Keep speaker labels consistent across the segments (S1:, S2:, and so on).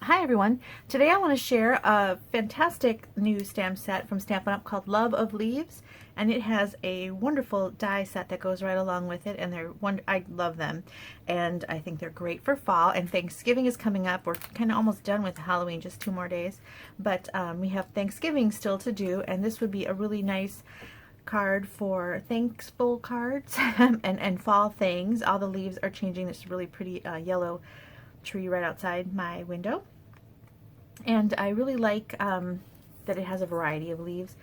S1: Hi everyone. Today I want to share a fantastic new stamp set from Stampin' Up called Love of Leaves, and it has a wonderful die set that goes right along with it, and I love them, and I think they're great for fall. And Thanksgiving is coming up. We're kind of almost done with Halloween, just 2 more days, but we have Thanksgiving still to do, and this would be a really nice card for thankful cards and fall things. All the leaves are changing. There's a really pretty yellow tree right outside my window, and I really like that it has a variety of leaves.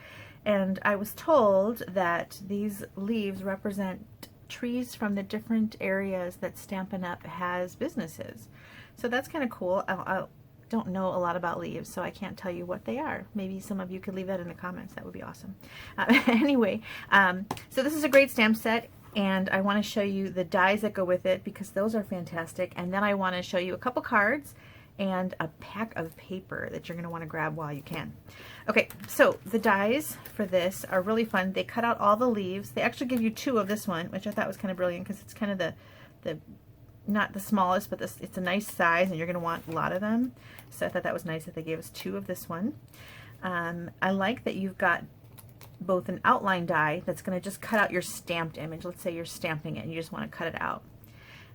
S1: And I was told that these leaves represent trees from the different areas that Stampin' Up has businesses, so that's kind of cool. I don't know a lot about leaves, so I can't tell you what they are. Maybe some of you could leave that in the comments. That would be awesome. Anyway, so this is a great stamp set, and I want to show you the dies that go with it because those are fantastic. And then I want to show you a couple cards and a pack of paper that you're going to want to grab while you can. Okay, so the dies for this are really fun. They cut out all the leaves. They actually give you 2 of this one, which I thought was kind of brilliant because it's kind of the not the smallest, but it's a nice size, and you're going to want a lot of them. So I thought that was nice that they gave us 2 of this one. I like that you've got both an outline die that's going to just cut out your stamped image. Let's say you're stamping it and you just want to cut it out.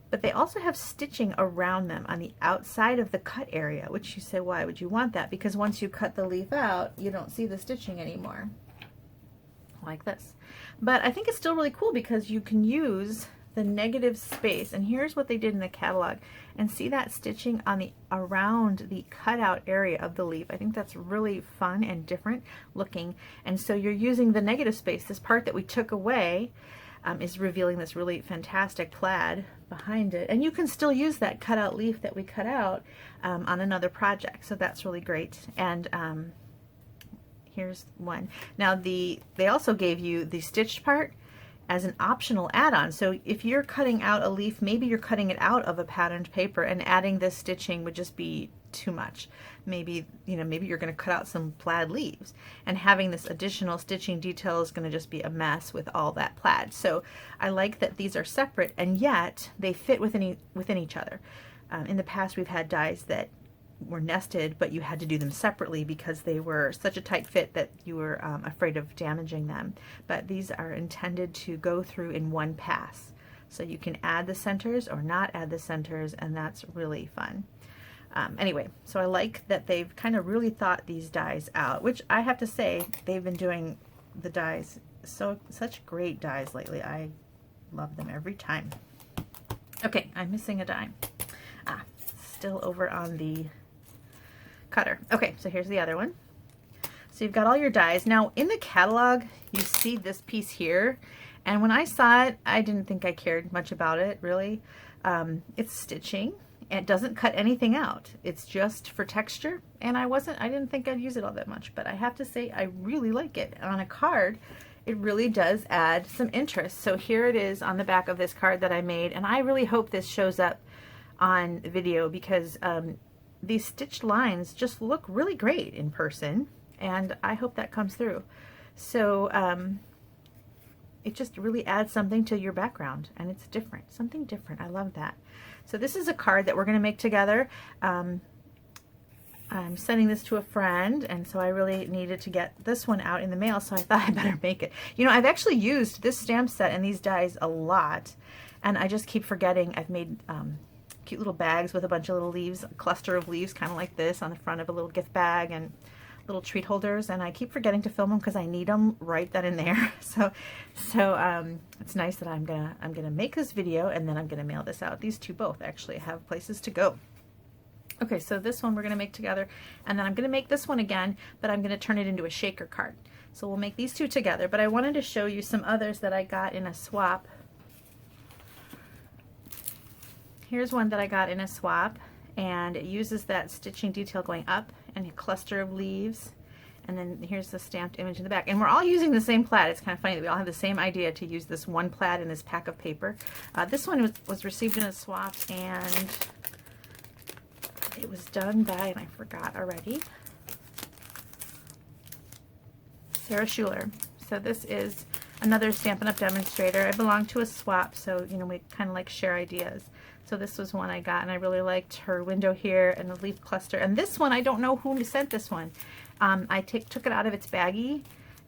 S1: But they also have stitching around them on the outside of the cut area, which you say, why would you want that? Because once you cut the leaf out, you don't see the stitching anymore, like this. But I think it's still really cool because you can use the negative space, and here's what they did in the catalog, and see that stitching on the around the cutout area of the leaf. I think that's really fun and different looking. And so you're using the negative space. This part that we took away is revealing this really fantastic plaid behind it, and you can still use that cutout leaf that we cut out on another project, so that's really great. And here's one. Now they also gave you the stitched part as an optional add-on. So if you're cutting out a leaf, maybe you're cutting it out of a patterned paper, and adding this stitching would just be too much. Maybe, you know, maybe you're going to cut out some plaid leaves, and having this additional stitching detail is going to just be a mess with all that plaid. So I like that these are separate, and yet they fit within each other. In the past, we've had dies that were nested, but you had to do them separately because they were such a tight fit that you were afraid of damaging them. But these are intended to go through in one pass, so you can add the centers or not add the centers, and that's really fun. Anyway, so I like that they've kind of really thought these dies out, which I have to say, they've been doing the dies, such great dies lately. I love them every time. Okay, I'm missing a die. Still over on the cutter. Okay, so here's the other one. So you've got all your dies. Now in the catalog, you see this piece here, and when I saw it, I didn't think I cared much about it, really. It's stitching. It doesn't cut anything out. It's just for texture, and I didn't think I'd use it all that much, but I have to say I really like it. On a card, it really does add some interest. So here it is on the back of this card that I made, and I really hope this shows up on video because these stitched lines just look really great in person, and I hope that comes through. So it just really adds something to your background, and it's different, something different. I love that. So this is a card that we're going to make together. I'm sending this to a friend, and so I really needed to get this one out in the mail, so I thought I better make it. You know, I've actually used this stamp set and these dies a lot, and I just keep forgetting. I've made cute little bags with a bunch of little leaves, a cluster of leaves kind of like this on the front of a little gift bag, and little treat holders, and I keep forgetting to film them because I need them right then and there. So it's nice that I'm gonna make this video, and then I'm gonna mail this out. These two both actually have places to go. Okay, so this one we're gonna make together, and then I'm gonna make this one again, but I'm gonna turn it into a shaker card. So we'll make these two together, but I wanted to show you some others that I got in a swap. Here's one that I got in a swap, and it uses that stitching detail going up and a cluster of leaves, and then here's the stamped image in the back. And we're all using the same plaid. It's kind of funny that we all have the same idea to use this one plaid in this pack of paper. This one was received in a swap, and it was done by, and I forgot already, Schuler. So this is another Stampin' Up! Demonstrator. I belong to a swap, so you know we kind of like share ideas. So this was one I got, and I really liked her window here and the leaf cluster. And this one, I don't know who sent this one. I took it out of its baggie,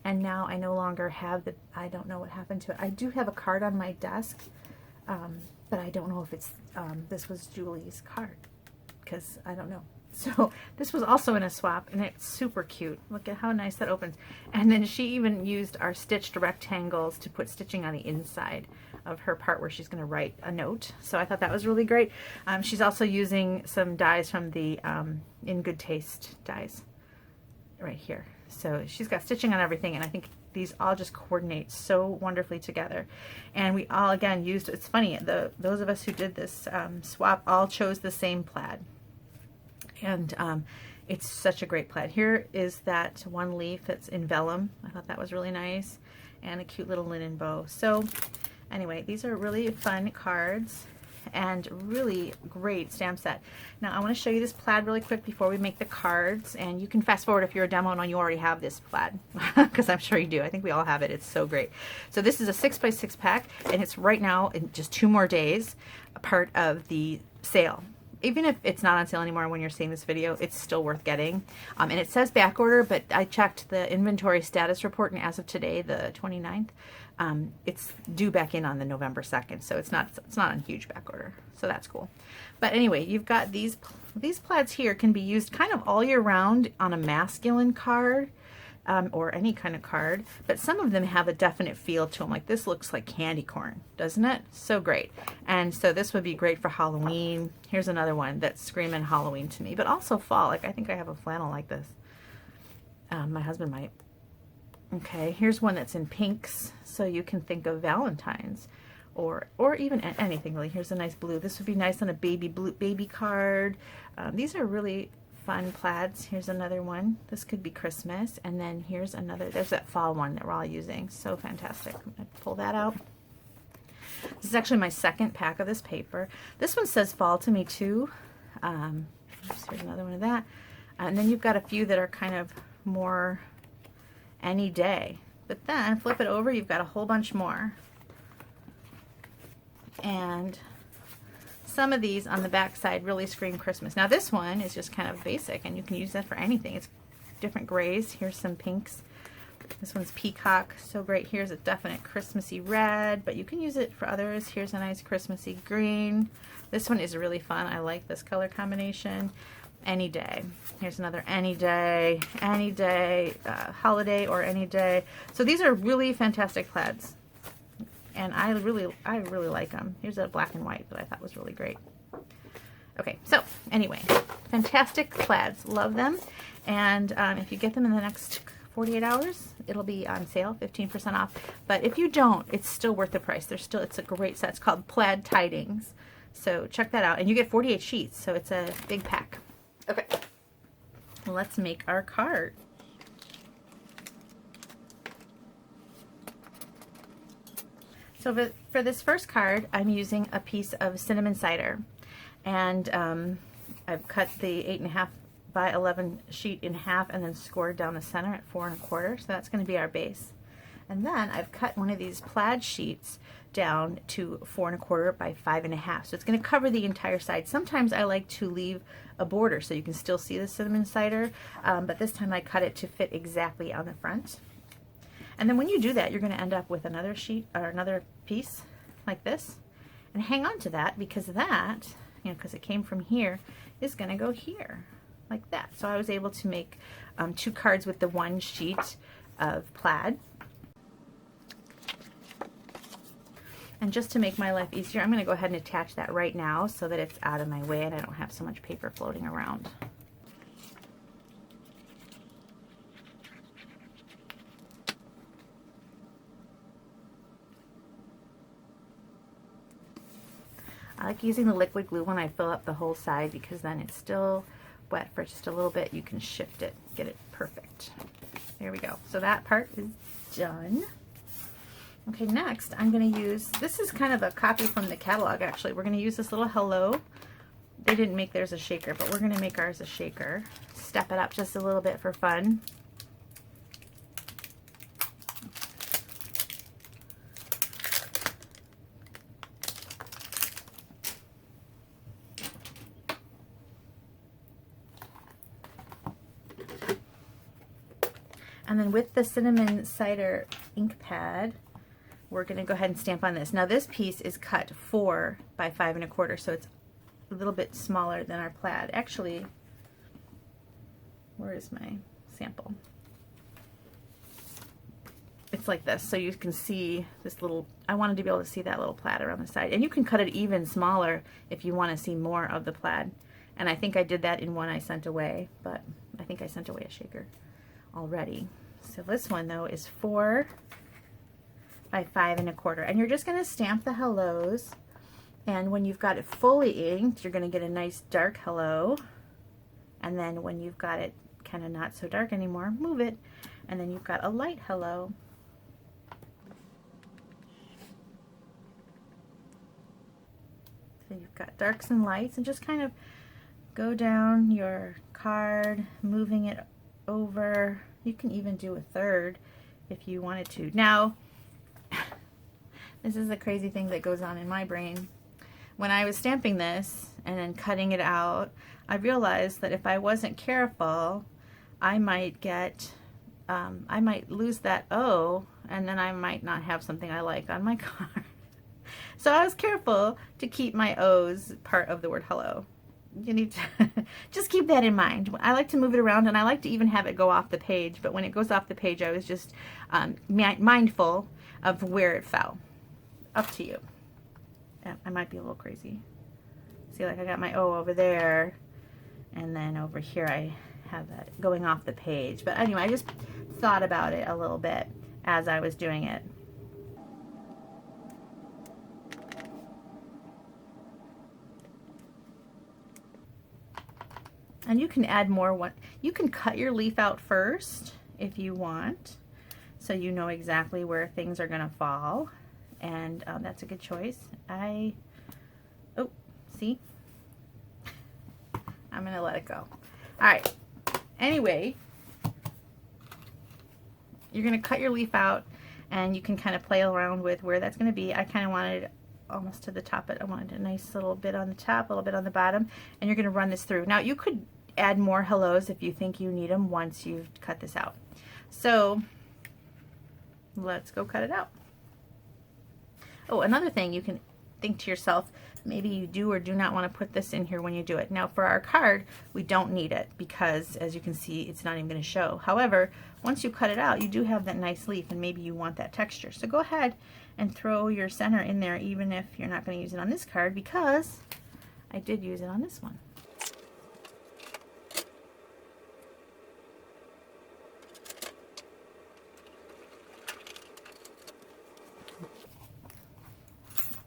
S1: and now I no longer have the, I don't know what happened to it. I do have a card on my desk, but I don't know if it's, this was Julie's card, because I don't know. So this was also in a swap, and it's super cute. Look at how nice that opens. And then she even used our stitched rectangles to put stitching on the inside of her part where she's going to write a note. So I thought that was really great. She's also using some dies from the In Good Taste dies right here. So she's got stitching on everything, and I think these all just coordinate so wonderfully together. And we all, again, used, it's funny, those of us who did this swap all chose the same plaid. And it's such a great plaid. Here is that one leaf that's in vellum. I thought that was really nice. And a cute little linen bow. So anyway, these are really fun cards and really great stamp set. Now I want to show you this plaid really quick before we make the cards, and you can fast forward if you're a demo and you already have this plaid, because I'm sure you do. I think we all have it. It's so great. So this is a 6x6 pack, and it's right now, in just 2 more days, a part of the sale. Even if it's not on sale anymore when you're seeing this video, it's still worth getting. And it says back order, but I checked the inventory status report, and as of today, the 29th, it's due back in on the November 2nd, so it's not on huge back order, so that's cool. But anyway, you've got these plaids here can be used kind of all year round on a masculine card, or any kind of card, but some of them have a definite feel to them. Like this looks like candy corn, doesn't it? So great. And so this would be great for Halloween. Here's another one that's screaming Halloween to me, but also fall. Like I think I have a flannel like this. My husband might. Okay, here's one that's in pinks, so you can think of Valentine's, or even anything really. Here's a nice blue. This would be nice on a baby card. These are really fun plaids. Here's another one. This could be Christmas. And then here's another. There's that fall one that we're all using. So fantastic. I'm going to pull that out. This is actually my second pack of this paper. This one says fall to me too. Here's another one of that. And then you've got a few that are kind of more any day. But then flip it over, you've got a whole bunch more. And some of these on the back side really scream Christmas. Now this one is just kind of basic, and you can use that for anything. It's different grays. Here's some pinks. This one's peacock, so great. Here's a definite Christmassy red, but you can use it for others. Here's a nice Christmassy green. This one is really fun. I like this color combination. Any day. Here's another any day, holiday or any day. So these are really fantastic plaids, and I really like them. Here's a black and white that I thought was really great. Okay, so anyway, fantastic plaids, love them. And if you get them in the next 48 hours, it'll be on sale, 15% off. But if you don't, it's still worth the price. It's a great set. It's called Plaid Tidings. So check that out. And you get 48 sheets, so it's a big pack. Okay, let's make our card. So for this first card, I'm using a piece of cinnamon cider, and I've cut the 8.5 by 11 sheet in half and then scored down the center at 4 1/4. So that's going to be our base. And then I've cut one of these plaid sheets down to 4 1/4 by 5.5. So it's going to cover the entire side. Sometimes I like to leave a border so you can still see the cinnamon cider, but this time I cut it to fit exactly on the front. And then when you do that, you're going to end up with another sheet or another piece like this, and hang on to that, because that, you know, because it came from here, is going to go here like that. So I was able to make 2 cards with the 1 sheet of plaid. And just to make my life easier, I'm going to go ahead and attach that right now so that it's out of my way and I don't have so much paper floating around. I like using the liquid glue when I fill up the whole side, because then it's still wet for just a little bit. You can shift it, get it perfect. There we go. So that part is done. Okay, next I'm going to use, this is kind of a copy from the catalog actually. We're going to use this little hello. They didn't make theirs a shaker, but we're going to make ours a shaker. Step it up just a little bit for fun. And then with the cinnamon cider ink pad, we're going to go ahead and stamp on this. Now this piece is cut 4 by 5 1/4, so it's a little bit smaller than our plaid. Actually, where is my sample? It's like this, so you can see this little, I wanted to be able to see that little plaid around the side. And you can cut it even smaller if you want to see more of the plaid. And I think I did that in one I sent away, but I think I sent away a shaker already. So this one though is 4 by 5 1/4. And you're just going to stamp the hellos. And when you've got it fully inked, you're going to get a nice dark hello. And then when you've got it kind of not so dark anymore, move it. And then you've got a light hello. So you've got darks and lights, and just kind of go down your card, moving it over. You can even do a third if you wanted to. Now, this is a crazy thing that goes on in my brain. When I was stamping this and then cutting it out, I realized that if I wasn't careful, I might get, I might lose that O, and then I might not have something I like on my card. So I was careful to keep my O's part of the word hello. You need to just keep that in mind. I like to move it around, and I like to even have it go off the page, but when it goes off the page, I was just mindful of where it fell. Up to you. I might be a little crazy. See, like I got my O over there, and then over here I have that going off the page. But anyway, I just thought about it a little bit as I was doing it. And you can add more. You can cut your leaf out first if you want, so you know exactly where things are going to fall, and that's a good choice. Oh, see? I'm going to let it go. All right. Anyway, you're going to cut your leaf out, and you can kind of play around with where that's going to be. I kind of wanted it almost to the top, but I wanted a nice little bit on the top, a little bit on the bottom, and you're going to run this through. Now, you could add more hellos if you think you need them once you've cut this out. So let's go cut it out. Oh, another thing, you can think to yourself, maybe you do or do not want to put this in here when you do it. Now for our card, we don't need it because, as you can see, it's not even going to show. However, once you cut it out, you do have that nice leaf, and maybe you want that texture. So go ahead and throw your center in there, even if you're not going to use it on this card, because I did use it on this one.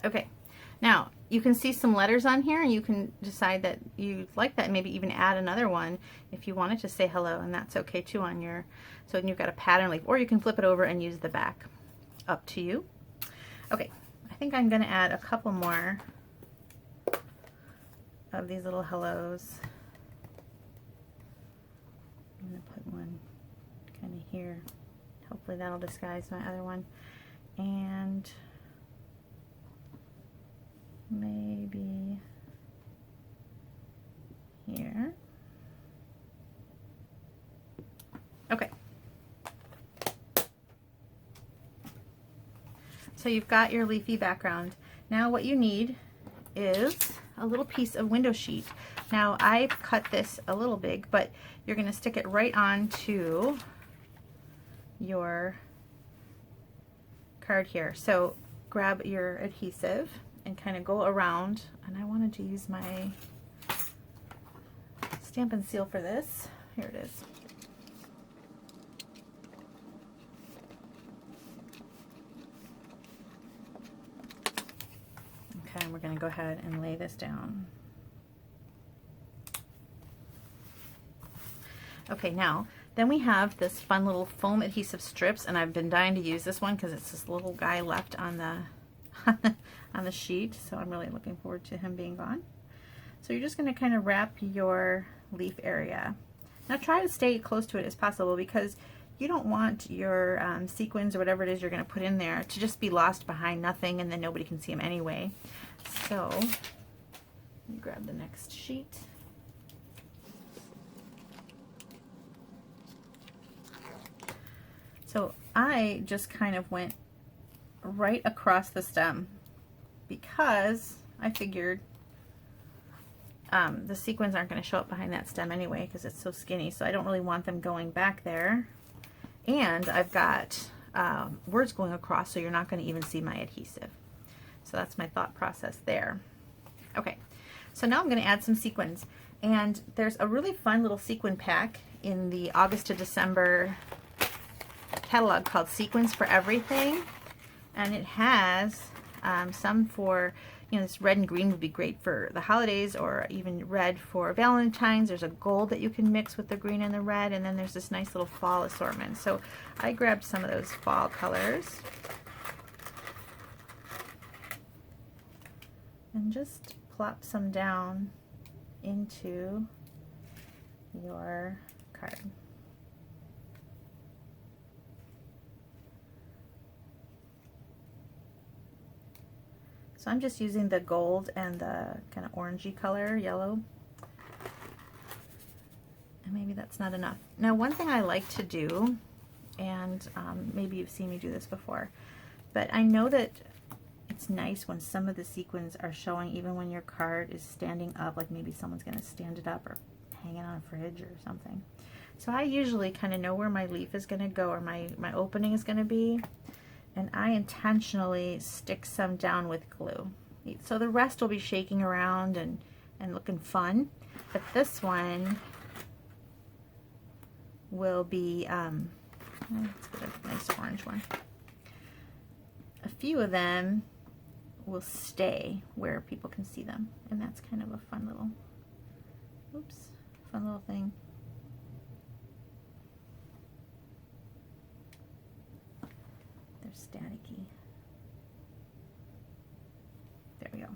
S1: Okay, now you can see some letters on here, and you can decide that you like that, and maybe even add another one if you wanted to say hello, and that's okay too on your, so you've got a pattern leaf, or you can flip it over and use the back. Up to you. Okay, I think I'm going to add a couple more of these little hellos. I'm going to put one kind of here. Hopefully that'll disguise my other one. And maybe here. Okay. So you've got your leafy background. Now what you need is a little piece of window sheet. Now I've cut this a little big, but you're going to stick it right onto your card here. So grab your adhesive and kind of go around, and I wanted to use my Stampin' Seal for this. Here it is. Okay, and we're going to go ahead and lay this down. Okay, now then we have this fun little foam adhesive strips, and I've been dying to use this one because it's this little guy left on the on the sheet, so I'm really looking forward to him being gone. So you're just going to kind of wrap your leaf area. Now try to stay close to it as possible, because you don't want your sequins or whatever it is you're going to put in there to just be lost behind nothing, and then nobody can see them anyway. So grab the next sheet. So I just kind of went right across the stem because I figured the sequins aren't going to show up behind that stem anyway because it's so skinny, so I don't really want them going back there. And I've got words going across, so you're not going to even see my adhesive. So that's my thought process there. Okay, so now I'm going to add some sequins. And there's a really fun little sequin pack in the August to December catalog called Sequins for Everything. And it has some for, you know, this red and green would be great for the holidays, or even red for Valentine's. There's a gold that you can mix with the green and the red, and then there's this nice little fall assortment. So I grabbed some of those fall colors and just plop some down into your card. So I'm just using the gold and the kind of orangey color, yellow. And maybe that's not enough. Now, one thing I like to do, and maybe you've seen me do this before, but I know that it's nice when some of the sequins are showing even when your card is standing up, like maybe someone's going to stand it up or hang it on a fridge or something. So I usually kind of know where my leaf is going to go, or my opening is going to be. And I intentionally stick some down with glue. So the rest will be shaking around and looking fun. But this one will be, let's get a nice orange one. A few of them will stay where people can see them. And that's kind of a fun little, fun little thing. Staticky. There we go.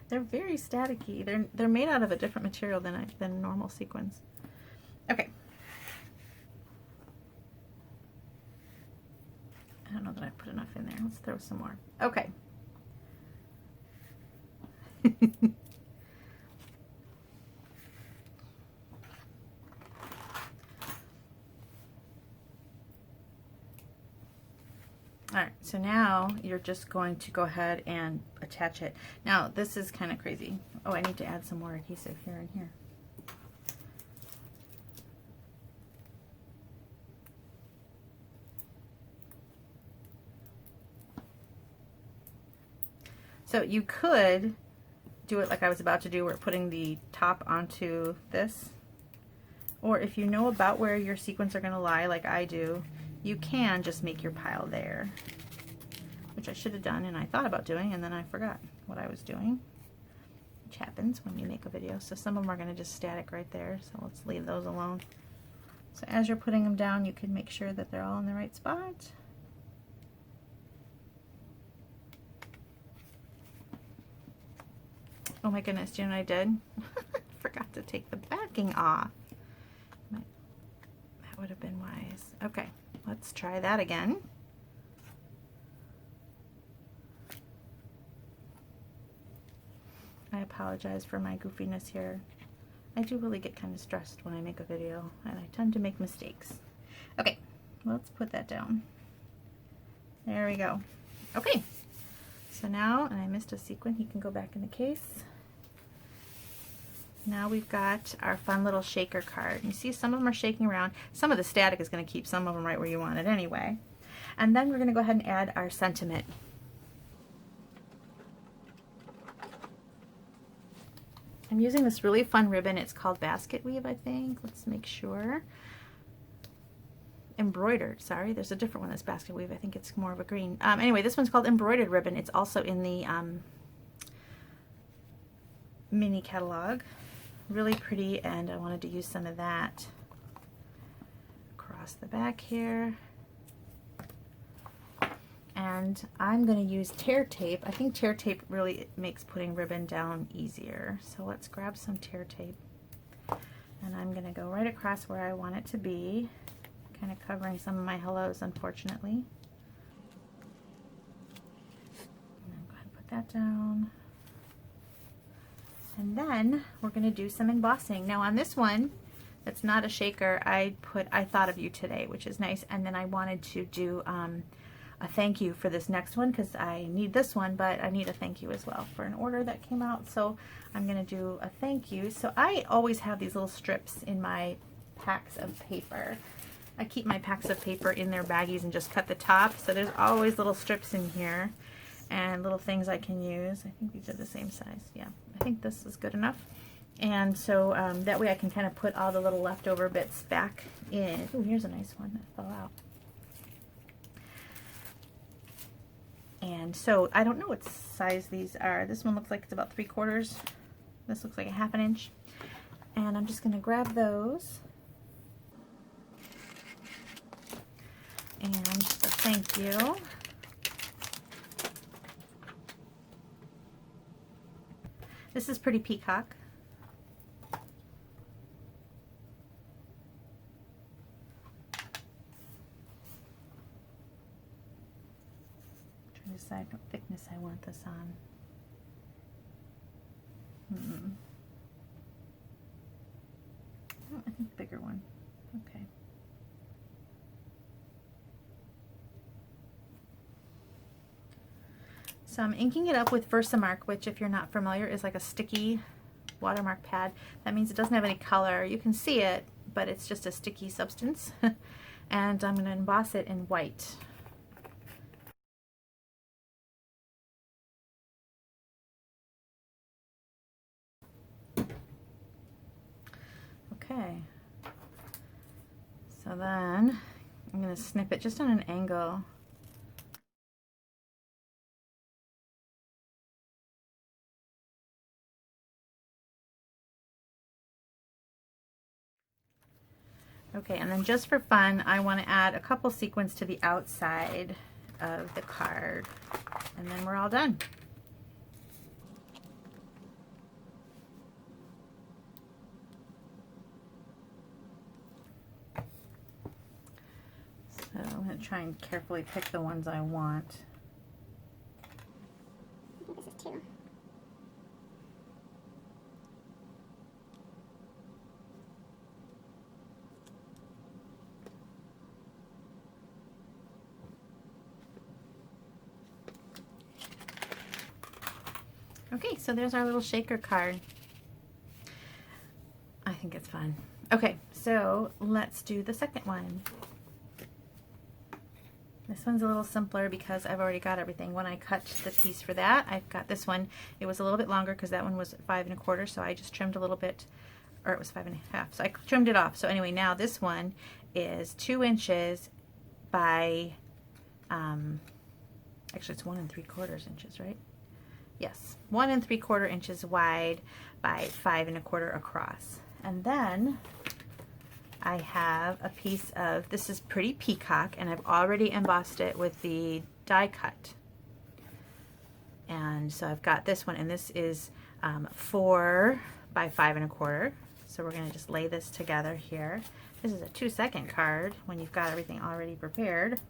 S1: They're very staticky. They're made out of a different material than normal sequins. Okay. I don't know that I put enough in there. Let's throw some more. Okay. Alright, so now you're just going to go ahead and attach it. Now, this is kind of crazy. Oh, I need to add some more adhesive here and here. So you could do it like I was about to do, where putting the top onto this. Or if you know about where your sequins are going to lie, like I do, you can just make your pile there, which I should have done and I thought about doing, and then I forgot what I was doing, which happens when you make a video. So some of them are going to just static right there, so let's leave those alone. So as you're putting them down, you can make sure that they're all in the right spot. Oh my goodness, do you know what I did? Forgot to take the backing off. That would have been wise. Okay. Let's try that again. I apologize for my goofiness here. I do really get kind of stressed when I make a video, and I tend to make mistakes. Okay, let's put that down. There we go. Okay, so now, and I missed a sequin, he can go back in the case. Now we've got our fun little shaker card. You see some of them are shaking around. Some of the static is going to keep some of them right where you want it anyway. And then we're going to go ahead and add our sentiment. I'm using this really fun ribbon. It's called Basket Weave, I think. Let's make sure. Embroidered, sorry. There's a different one that's Basket Weave. I think it's more of a green. Anyway, this one's called Embroidered Ribbon. It's also in the mini catalog. Really pretty, and I wanted to use some of that across the back here. And I'm going to use tear tape. I think tear tape really makes putting ribbon down easier. So let's grab some tear tape. And I'm going to go right across where I want it to be, kind of covering some of my hellos, unfortunately. And then go ahead and put that down. And then we're going to do some embossing. Now on this one, that's not a shaker, I thought of you today, which is nice. And then I wanted to do a thank you for this next one because I need this one, but I need a thank you as well for an order that came out. So I'm going to do a thank you. So I always have these little strips in my packs of paper. I keep my packs of paper in their baggies and just cut the top. So there's always little strips in here and little things I can use. I think these are the same size. Yeah, I think this is good enough. And so that way I can kind of put all the little leftover bits back in. Oh, here's a nice one that fell out. And so I don't know what size these are. This one looks like it's about 3/4. This looks like a 1/2 inch. And I'm just going to grab those. And just a thank you. This is Pretty Peacock. Trying to decide what thickness I want this on. Oh, I think bigger one. Okay. So I'm inking it up with Versamark, which if you're not familiar is like a sticky watermark pad. That means it doesn't have any color. You can see it, but it's just a sticky substance. And I'm going to emboss it in white. Okay. So then I'm going to snip it just on an angle. Okay, and then just for fun, I want to add a couple sequins to the outside of the card, and then we're all done. So I'm going to try and carefully pick the ones I want.
S2: I think this is 2.
S1: Okay, so there's our little shaker card. I think it's fun. Okay, so let's do the second one. This one's a little simpler because I've already got everything. When I cut the piece for that, I've got this one. It was a little bit longer because that one was 5 1/4, so I just trimmed a little bit, or it was 5 1/2, so I trimmed it off. So anyway, now this one is 2 inches by, actually it's 1 3/4 inches, right? Yes, 1 3/4 inches wide by 5 1/4 across. And then I have a piece of, this is Pretty Peacock, and I've already embossed it with the die cut. And so I've got this one, and this is 4 by 5 1/4. So we're going to just lay this together here. This is a 2-second card when you've got everything already prepared.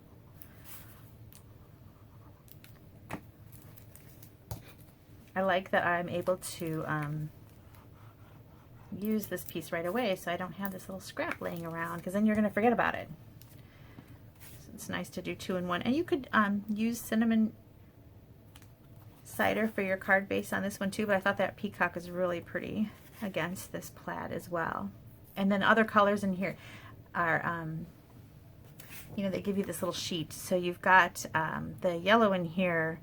S1: I like that I'm able to use this piece right away so I don't have this little scrap laying around, because then you're going to forget about it. So it's nice to do 2 in 1. And you could use cinnamon cider for your card base on this one too, but I thought that peacock is really pretty against this plaid as well. And then other colors in here are, you know, they give you this little sheet. So you've got the yellow in here.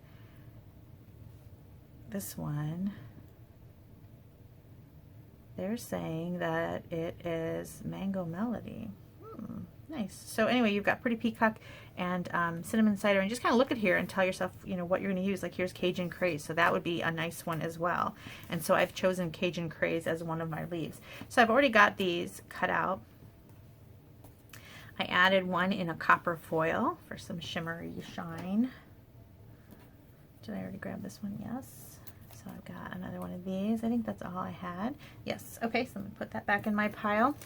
S1: This one, they're saying that it is Mango Melody. Nice. So anyway, you've got Pretty Peacock and cinnamon cider, and just kind of look at here and tell yourself, you know, what you're going to use. Like here's Cajun Craze, so that would be a nice one as well. And so I've chosen Cajun Craze as one of my leaves. So I've already got these cut out. I added one in a copper foil for some shimmery shine. Did I already grab this one? Yes. So I've got another one of these. I think that's all I had. Yes. Okay, so I'm going to put that back in my pile.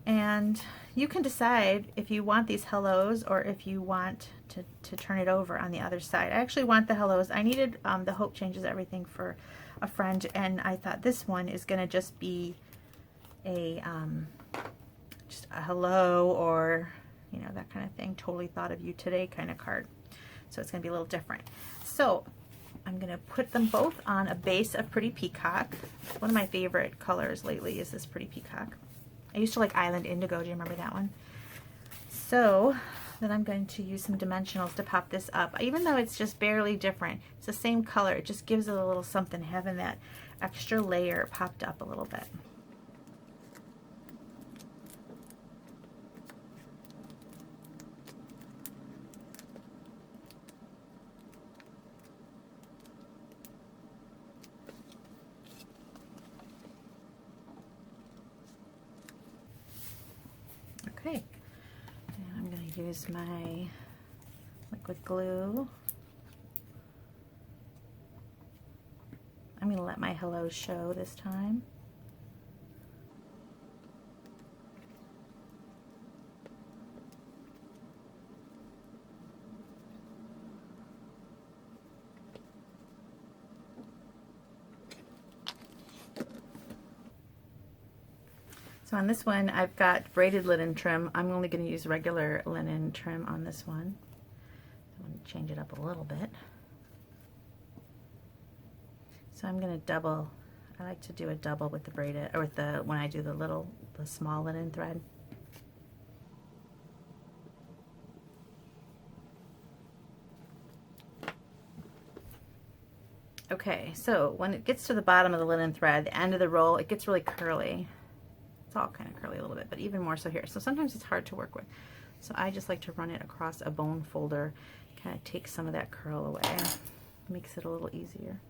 S1: And you can decide if you want these hellos or if you want to turn it over on the other side. I actually want the hellos. I needed the Hope Changes Everything for a friend, and I thought this one is going to just be a just a hello, or you know, that kind of thing. Totally thought of you today kind of card. So it's going to be a little different. So I'm going to put them both on a base of Pretty Peacock. One of my favorite colors lately is this Pretty Peacock. I used to like Island Indigo. Do you remember that one? So then I'm going to use some dimensionals to pop this up. Even though it's just barely different, it's the same color. It just gives it a little something, having that extra layer popped up a little bit. Okay, and I'm going to use my liquid glue. I'm going to let my hellos show this time. So on this one, I've got braided linen trim. I'm only going to use regular linen trim on this one. I'm going to change it up a little bit. So I'm going to double. I like to do a double with the braided, or with the, when I do the small linen thread. Okay, so when it gets to the bottom of the linen thread, the end of the roll, it gets really curly. It's all kind of curly a little bit, but even more so here. So sometimes it's hard to work with. So I just like to run it across a bone folder, kind of take some of that curl away. Makes it a little easier.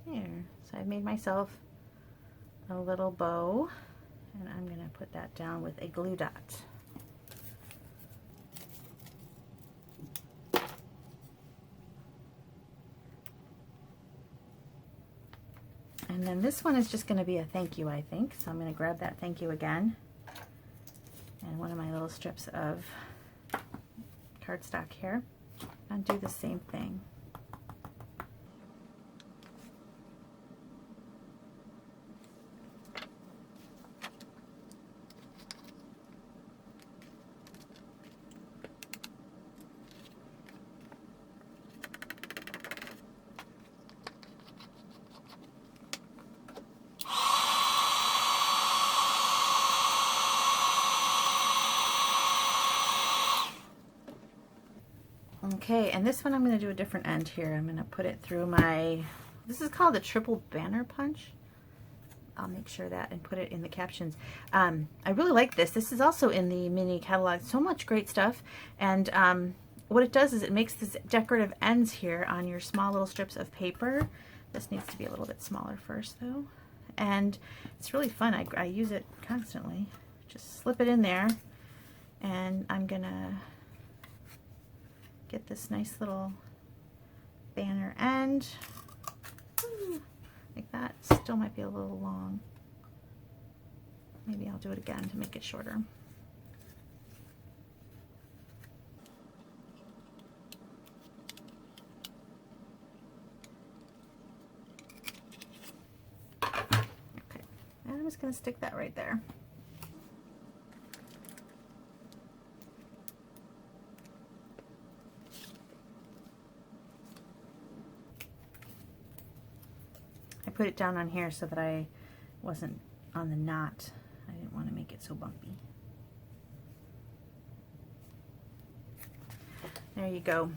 S1: There. So I've made myself a little bow, and I'm going to put that down with a glue dot. And then this one is just going to be a thank you, I think. So I'm going to grab that thank you again, and one of my little strips of cardstock here, and do the same thing. Okay, and this one I'm going to do a different end here. I'm going to put it through my, this is called the triple banner punch. I'll make sure that and put it in the captions. I really like this. This is also in the mini catalog. So much great stuff. And what it does is it makes these decorative ends here on your small little strips of paper. This needs to be a little bit smaller first though. And it's really fun. I use it constantly. Just slip it in there, and I'm going to get this nice little banner end. Like that. Still might be a little long. Maybe I'll do it again to make it shorter. Okay, and I'm just going to stick that right there. Put it down on here so that I wasn't on the knot. I didn't want to make it so bumpy. There you go.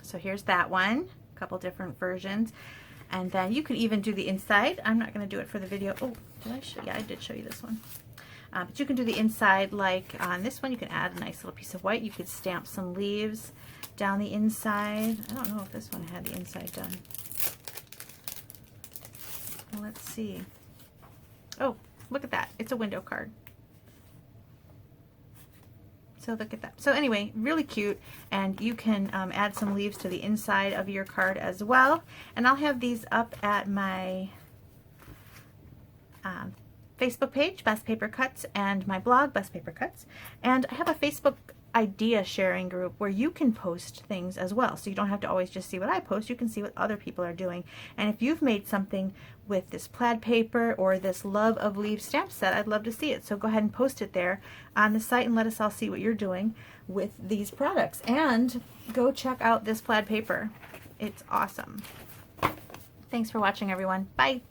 S1: So here's that one, a couple different versions. And then you could even do the inside. I'm not going to do it for the video. Oh, did I show you? Yeah, I did show you this one. But you can do the inside like on this one. You can add a nice little piece of white. You could stamp some leaves down the inside. I don't know if this one had the inside done. Let's see. Oh, look at that. It's a window card. So look at that. So anyway, really cute, and you can add some leaves to the inside of your card as well. And I'll have these up at my Facebook page, Best Paper Cuts, and my blog, Best Paper Cuts. And I have a Facebook idea sharing group where you can post things as well. So you don't have to always just see what I post, you can see what other people are doing. And if you've made something with this plaid paper or this Love of Leaves stamp set, I'd love to see it. So go ahead and post it there on the site and let us all see what you're doing with these products. And go check out this plaid paper. It's awesome. Thanks for watching, everyone. Bye.